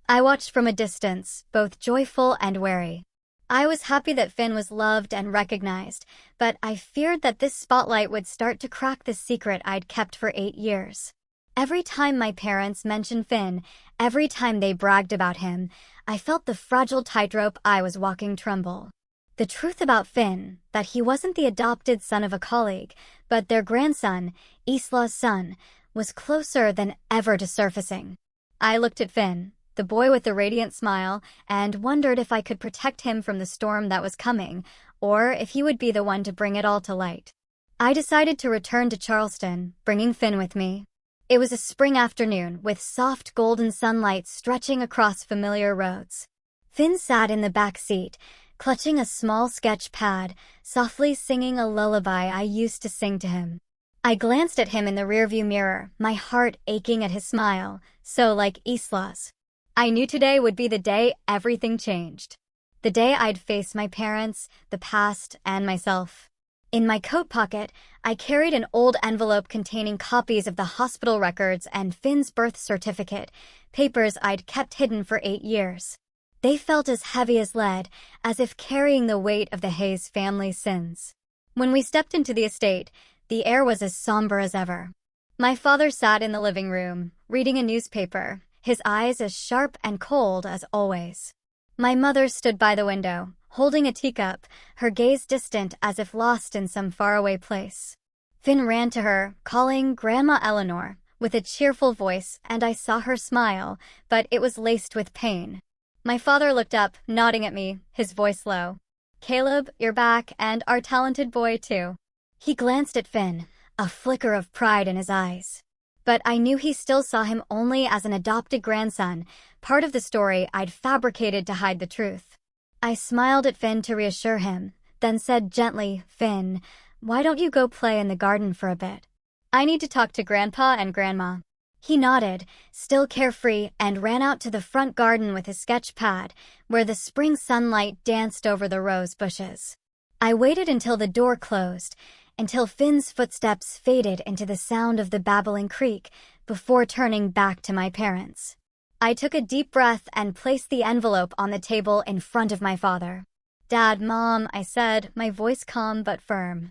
[SPEAKER 1] I watched from a distance, both joyful and wary. I was happy that Finn was loved and recognized, but I feared that this spotlight would start to crack the secret I'd kept for 8 years. Every time my parents mentioned Finn, every time they bragged about him, I felt the fragile tightrope I was walking tremble. The truth about Finn, that he wasn't the adopted son of a colleague, but their grandson, Isla's son, was closer than ever to surfacing. I looked at Finn, the boy with the radiant smile, and wondered if I could protect him from the storm that was coming, or if he would be the one to bring it all to light. I decided to return to Charleston, bringing Finn with me. It was a spring afternoon, with soft golden sunlight stretching across familiar roads. Finn sat in the back seat, clutching a small sketch pad, softly singing a lullaby I used to sing to him. I glanced at him in the rearview mirror, my heart aching at his smile, so like Isla's. I knew today would be the day everything changed. The day I'd face my parents, the past, and myself. In my coat pocket, I carried an old envelope containing copies of the hospital records and Finn's birth certificate, papers I'd kept hidden for 8 years. They felt as heavy as lead, as if carrying the weight of the Hayes family's sins. When we stepped into the estate, the air was as somber as ever. My father sat in the living room, reading a newspaper, his eyes as sharp and cold as always. My mother stood by the window, holding a teacup, her gaze distant as if lost in some faraway place. Finn ran to her, calling Grandma Eleanor, with a cheerful voice, and I saw her smile, but it was laced with pain. My father looked up, nodding at me, his voice low. "Caleb, you're back, and our talented boy, too." He glanced at Finn, a flicker of pride in his eyes. But I knew he still saw him only as an adopted grandson, part of the story I'd fabricated to hide the truth. I smiled at Finn to reassure him, then said gently, "Finn, why don't you go play in the garden for a bit? I need to talk to Grandpa and Grandma." He nodded, still carefree, and ran out to the front garden with his sketch pad, where the spring sunlight danced over the rose bushes. I waited until the door closed, until Finn's footsteps faded into the sound of the babbling creek, before turning back to my parents. I took a deep breath and placed the envelope on the table in front of my father. "Dad, Mom," I said, my voice calm but firm.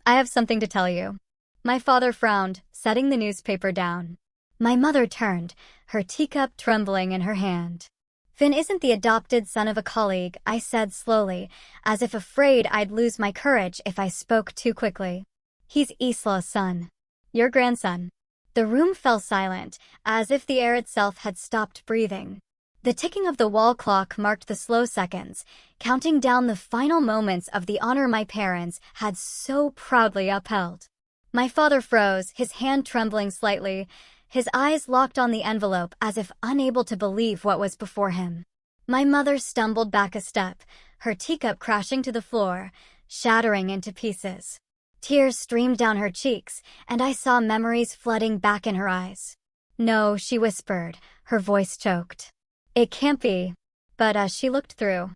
[SPEAKER 1] "I have something to tell you." My father frowned, setting the newspaper down. My mother turned, her teacup trembling in her hand. "Finn isn't the adopted son of a colleague," I said slowly, as if afraid I'd lose my courage if I spoke too quickly. "He's Isla's son. Your grandson." The room fell silent, as if the air itself had stopped breathing. The ticking of the wall clock marked the slow seconds, counting down the final moments of the honor my parents had so proudly upheld. My father froze, his hand trembling slightly, his eyes locked on the envelope as if unable to believe what was before him. My mother stumbled back a step, her teacup crashing to the floor, shattering into pieces. Tears streamed down her cheeks, and I saw memories flooding back in her eyes. "No," she whispered, her voice choked. "It can't be." But as she looked through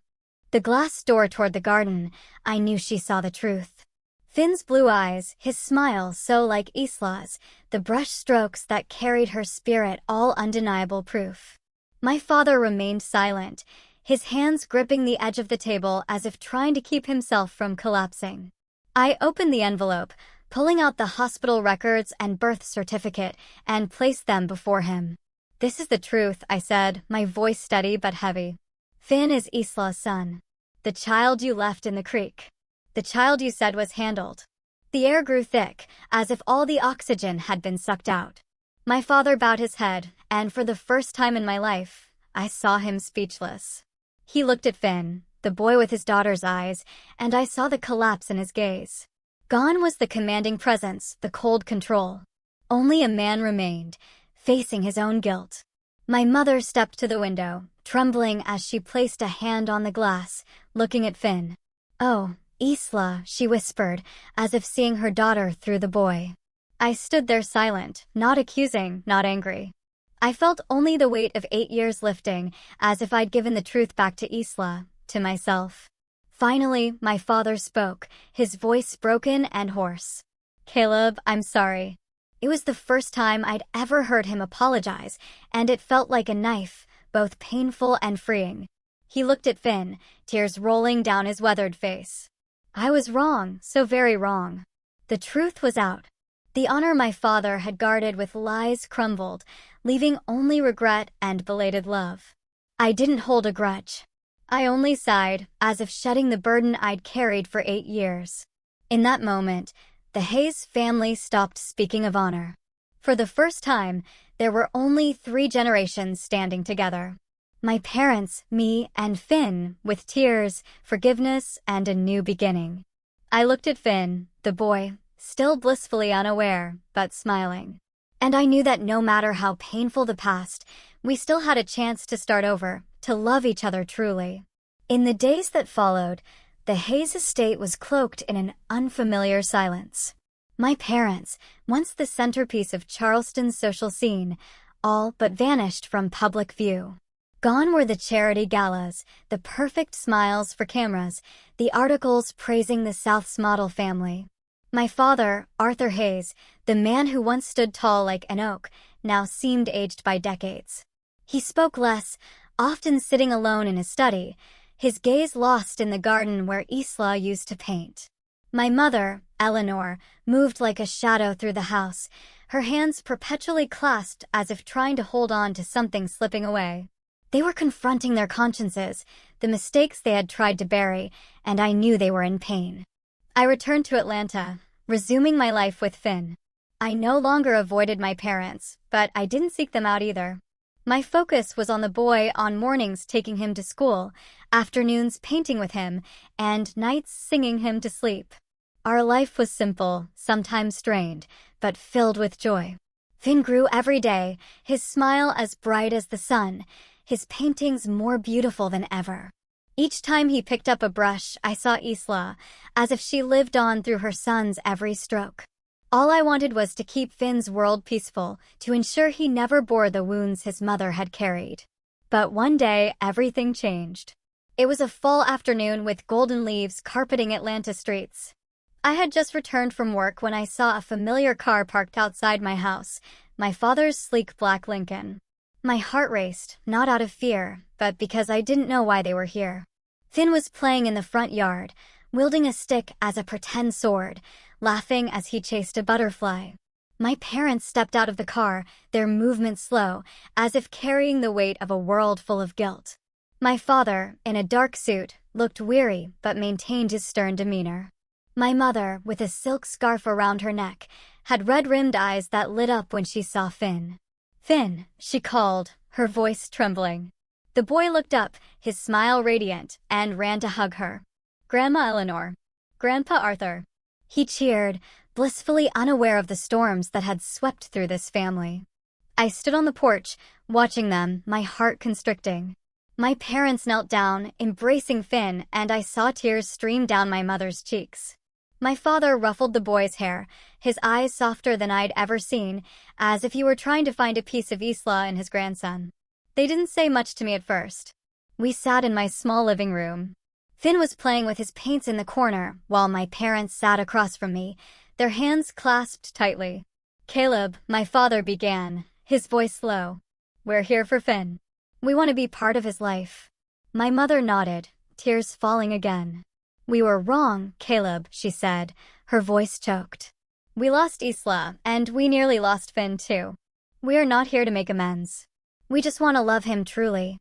[SPEAKER 1] the glass door toward the garden, I knew she saw the truth. Finn's blue eyes, his smile so like Isla's, the brush strokes that carried her spirit, all undeniable proof. My father remained silent, his hands gripping the edge of the table as if trying to keep himself from collapsing. I opened the envelope, pulling out the hospital records and birth certificate, and placed them before him. "This is the truth," I said, my voice steady but heavy. "Finn is Isla's son. The child you left in the creek. The child you said was handled." The air grew thick, as if all the oxygen had been sucked out. My father bowed his head, and for the first time in my life, I saw him speechless. He looked at Finn, the boy with his daughter's eyes, and I saw the collapse in his gaze. Gone was the commanding presence, the cold control. Only a man remained, facing his own guilt. My mother stepped to the window, trembling as she placed a hand on the glass, looking at Finn. "Oh, Isla," she whispered, as if seeing her daughter through the boy. I stood there silent, not accusing, not angry. I felt only the weight of 8 years lifting, as if I'd given the truth back to Isla, to myself. Finally, my father spoke, his voice broken and hoarse. "Caleb, I'm sorry." It was the first time I'd ever heard him apologize, and it felt like a knife, both painful and freeing. He looked at Finn, tears rolling down his weathered face. I was wrong, so very wrong. The truth was out. The honor my father had guarded with lies crumbled, leaving only regret and belated love. I didn't hold a grudge. I only sighed, as if shedding the burden I'd carried for 8 years. In that moment, the Hayes family stopped speaking of honor. For the first time, there were only 3 generations standing together. My parents, me, and Finn, with tears, forgiveness, and a new beginning. I looked at Finn, the boy, still blissfully unaware, but smiling. And I knew that no matter how painful the past, we still had a chance to start over, to love each other truly. In the days that followed, the Hayes estate was cloaked in an unfamiliar silence. My parents, once the centerpiece of Charleston's social scene, all but vanished from public view. Gone were the charity galas, the perfect smiles for cameras, the articles praising the South's model family. My father, Arthur Hayes, the man who once stood tall like an oak, now seemed aged by decades. He spoke less, often sitting alone in his study, his gaze lost in the garden where Isla used to paint. My mother, Eleanor, moved like a shadow through the house, her hands perpetually clasped as if trying to hold on to something slipping away. They were confronting their consciences, the mistakes they had tried to bury, and I knew they were in pain. I returned to Atlanta, resuming my life with Finn. I no longer avoided my parents, but I didn't seek them out either. My focus was on the boy, on mornings taking him to school, afternoons painting with him, and nights singing him to sleep. Our life was simple, sometimes strained, but filled with joy. Finn grew every day, his smile as bright as the sun, his paintings more beautiful than ever. Each time he picked up a brush, I saw Isla, as if she lived on through her son's every stroke. All I wanted was to keep Finn's world peaceful, to ensure he never bore the wounds his mother had carried. But one day, everything changed. It was a fall afternoon with golden leaves carpeting Atlanta streets. I had just returned from work when I saw a familiar car parked outside my house, my father's sleek black Lincoln. My heart raced, not out of fear, but because I didn't know why they were here. Finn was playing in the front yard, wielding a stick as a pretend sword, laughing as he chased a butterfly. My parents stepped out of the car, their movement slow, as if carrying the weight of a world full of guilt. My father, in a dark suit, looked weary but maintained his stern demeanor. My mother, with a silk scarf around her neck, had red-rimmed eyes that lit up when she saw Finn. "Finn," she called, her voice trembling. The boy looked up, his smile radiant, and ran to hug her. "Grandma Eleanor. Grandpa Arthur." He cheered, blissfully unaware of the storms that had swept through this family. I stood on the porch, watching them, my heart constricting. My parents knelt down, embracing Finn, and I saw tears stream down my mother's cheeks. My father ruffled the boy's hair, his eyes softer than I'd ever seen, as if he were trying to find a piece of Isla in his grandson. They didn't say much to me at first. We sat in my small living room. Finn was playing with his paints in the corner, while my parents sat across from me, their hands clasped tightly. "Caleb," my father began, his voice low. "We're here for Finn. We want to be part of his life." My mother nodded, tears falling again. "We were wrong, Caleb," she said, her voice choked. "We lost Isla, and we nearly lost Finn too. We are not here to make amends. We just want to love him truly."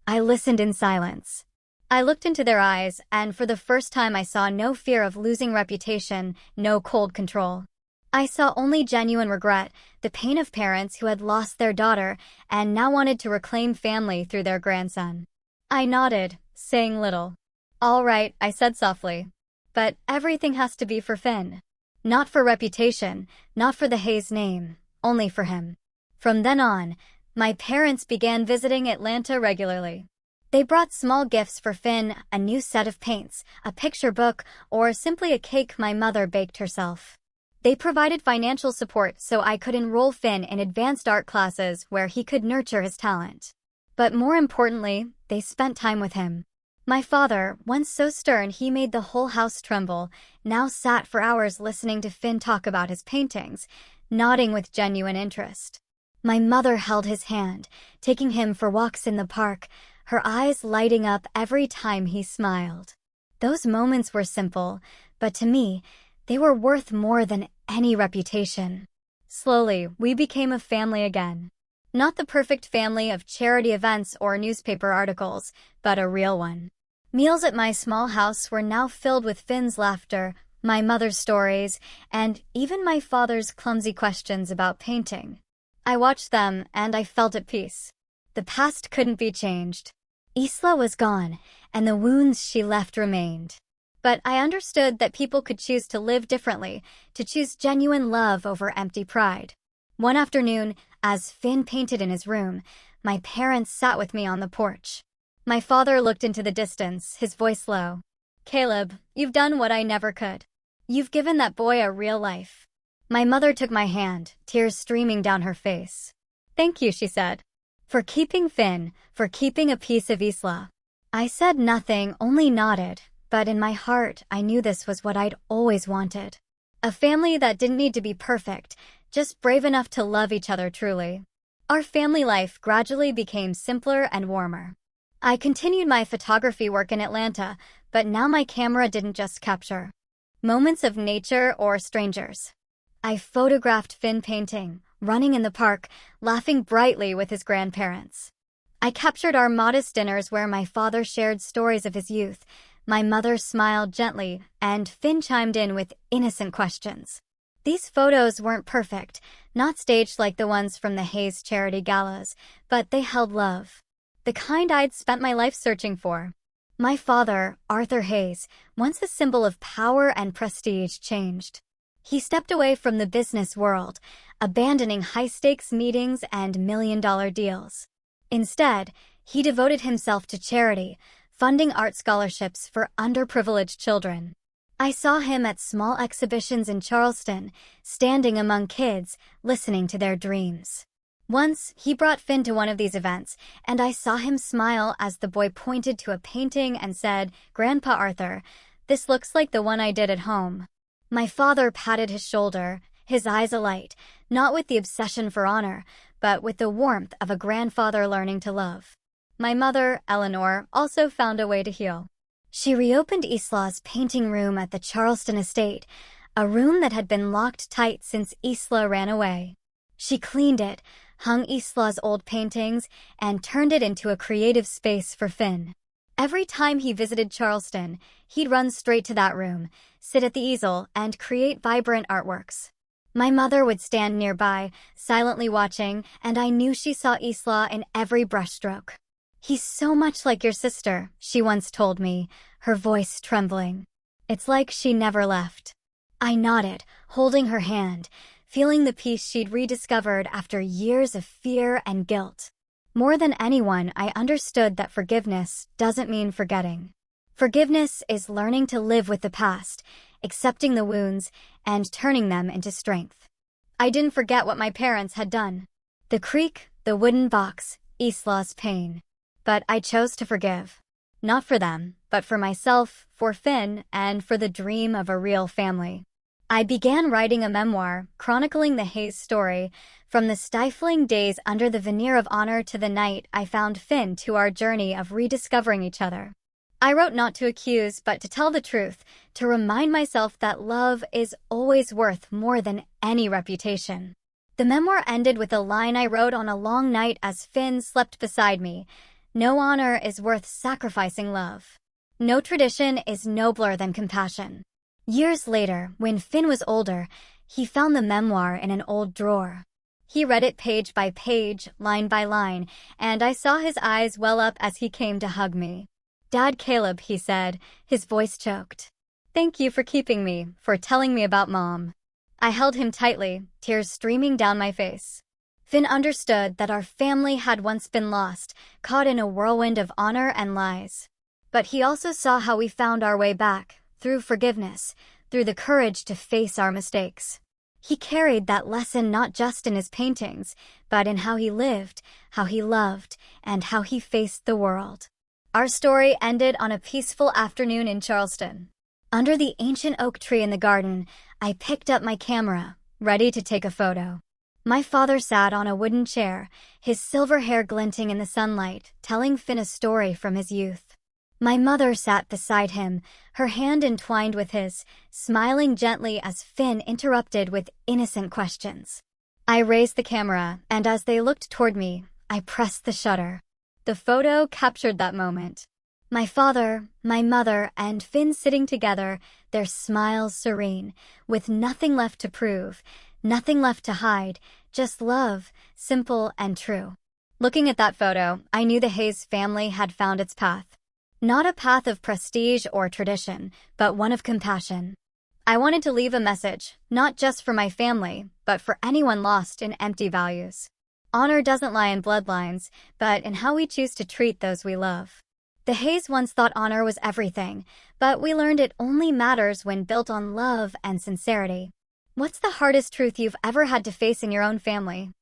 [SPEAKER 1] I listened in silence. I looked into their eyes, and for the first time I saw no fear of losing reputation, no cold control. I saw only genuine regret, the pain of parents who had lost their daughter and now wanted to reclaim family through their grandson. I nodded, saying little. "All right," I said softly. "But everything has to be for Finn." Not for reputation, not for the Hayes name, only for him. From then on, my parents began visiting Atlanta regularly. They brought small gifts for Finn, a new set of paints, a picture book, or simply a cake my mother baked herself. They provided financial support so I could enroll Finn in advanced art classes where he could nurture his talent. But more importantly, they spent time with him. My father, once so stern he made the whole house tremble, now sat for hours listening to Finn talk about his paintings, nodding with genuine interest. My mother held his hand, taking him for walks in the park, her eyes lighting up every time he smiled. Those moments were simple, but to me, they were worth more than any reputation. Slowly, we became a family again. Not the perfect family of charity events or newspaper articles, but a real one. Meals at my small house were now filled with Finn's laughter, my mother's stories, and even my father's clumsy questions about painting. I watched them, and I felt at peace. The past couldn't be changed. Isla was gone, and the wounds she left remained. But I understood that people could choose to live differently, to choose genuine love over empty pride. One afternoon, as Finn painted in his room, my parents sat with me on the porch. My father looked into the distance, his voice low. "Caleb, you've done what I never could. You've given that boy a real life." My mother took my hand, tears streaming down her face. "Thank you," she said. "For keeping Finn, for keeping a piece of Isla." I said nothing, only nodded, but in my heart I knew this was what I'd always wanted. A family that didn't need to be perfect, just brave enough to love each other truly. Our family life gradually became simpler and warmer. I continued my photography work in Atlanta, but now my camera didn't just capture moments of nature or strangers. I photographed Finn painting, running in the park, laughing brightly with his grandparents. I captured our modest dinners where my father shared stories of his youth, my mother smiled gently, and Finn chimed in with innocent questions. These photos weren't perfect, not staged like the ones from the Hayes charity galas, but they held love. The kind I'd spent my life searching for. My father, Arthur Hayes, once a symbol of power and prestige, changed. He stepped away from the business world, abandoning high-stakes meetings and million-dollar deals. Instead, he devoted himself to charity, funding art scholarships for underprivileged children. I saw him at small exhibitions in Charleston, standing among kids, listening to their dreams. Once, he brought Finn to one of these events, and I saw him smile as the boy pointed to a painting and said, "Grandpa Arthur, this looks like the one I did at home." My father patted his shoulder, his eyes alight, not with the obsession for honor, but with the warmth of a grandfather learning to love. My mother, Eleanor, also found a way to heal. She reopened Isla's painting room at the Charleston estate, a room that had been locked tight since Isla ran away. She cleaned it, hung Isla's old paintings, and turned it into a creative space for Finn. Every time he visited Charleston, he'd run straight to that room, sit at the easel, and create vibrant artworks. My mother would stand nearby, silently watching, and I knew she saw Isla in every brushstroke. "He's so much like your sister," she once told me, her voice trembling. It's like she never left. I nodded, holding her hand, feeling the peace she'd rediscovered after years of fear and guilt. More than anyone, I understood that forgiveness doesn't mean forgetting. Forgiveness is learning to live with the past, accepting the wounds, and turning them into strength. I didn't forget what my parents had done. The creek, the wooden box, Isla's pain. But I chose to forgive. Not for them, but for myself, for Finn, and for the dream of a real family. I began writing a memoir, chronicling the Hayes story, from the stifling days under the veneer of honor to the night I found Finn, to our journey of rediscovering each other. I wrote not to accuse, but to tell the truth, to remind myself that love is always worth more than any reputation. The memoir ended with a line I wrote on a long night as Finn slept beside me. "No honor is worth sacrificing love. No tradition is nobler than compassion." Years later, when Finn was older, he found the memoir in an old drawer. He read it page by page, line by line, and I saw his eyes well up as he came to hug me. "Dad, Caleb," he said, his voice choked. Thank you for keeping me, for telling me about Mom. I held him tightly, tears streaming down my face. Finn understood that our family had once been lost, caught in a whirlwind of honor and lies. But he also saw how we found our way back, through forgiveness, through the courage to face our mistakes. He carried that lesson not just in his paintings, but in how he lived, how he loved, and how he faced the world. Our story ended on a peaceful afternoon in Charleston. Under the ancient oak tree in the garden, I picked up my camera, ready to take a photo. My father sat on a wooden chair, his silver hair glinting in the sunlight, telling Finn a story from his youth. My mother sat beside him, her hand entwined with his, smiling gently as Finn interrupted with innocent questions. I raised the camera, and as they looked toward me, I pressed the shutter. The photo captured that moment. My father, my mother, and Finn sitting together, their smiles serene, with nothing left to prove, nothing left to hide, just love, simple and true. Looking at that photo, I knew the Hayes family had found its path. Not a path of prestige or tradition, but one of compassion. I wanted to leave a message, not just for my family, but for anyone lost in empty values. Honor doesn't lie in bloodlines, but in how we choose to treat those we love. The Hayes once thought honor was everything, but we learned it only matters when built on love and sincerity. What's the hardest truth you've ever had to face in your own family?